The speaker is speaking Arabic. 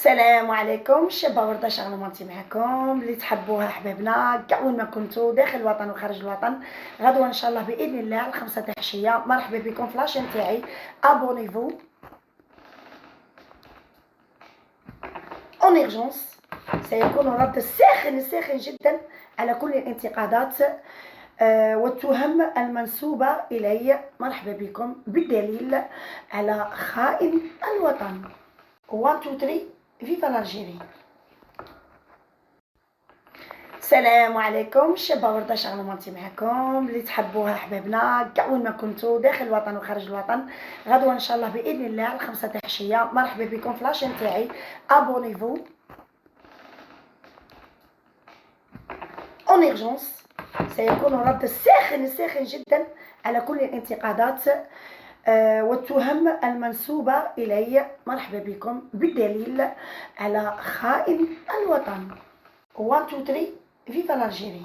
السلام عليكم. شابه ورده شغله مالتي معكم اللي تحبوها حبابنا كاع وين ما كنتو داخل الوطن وخارج الوطن. غدوه ان شاء الله باذن الله على 5 تاع العشيه. مرحبا بكم في لاشين تاعي. ابونيفو اون اورجونس. سيكون رد ساخن جدا على كل الانتقادات والتهم المنسوبه الي. مرحبا بكم بالدليل على خائن الوطن. 1 2 3 فيفا الجيري. السلام عليكم. شابه ورده شغله مالتي معكم اللي تحبوها حبابنا كاع وين ما كنتو داخل الوطن وخارج الوطن. غدوه ان شاء الله باذن الله على 5 تاع العشيه. مرحبا بكم في لاشين تاعي. ابونيفو اون اورجونس. سيكون رد ساخن جدا على كل الانتقادات والتهم المنسوبه الي. مرحبا بكم بالدليل على خائن الوطن. 1 2 3 فيفا الجيري.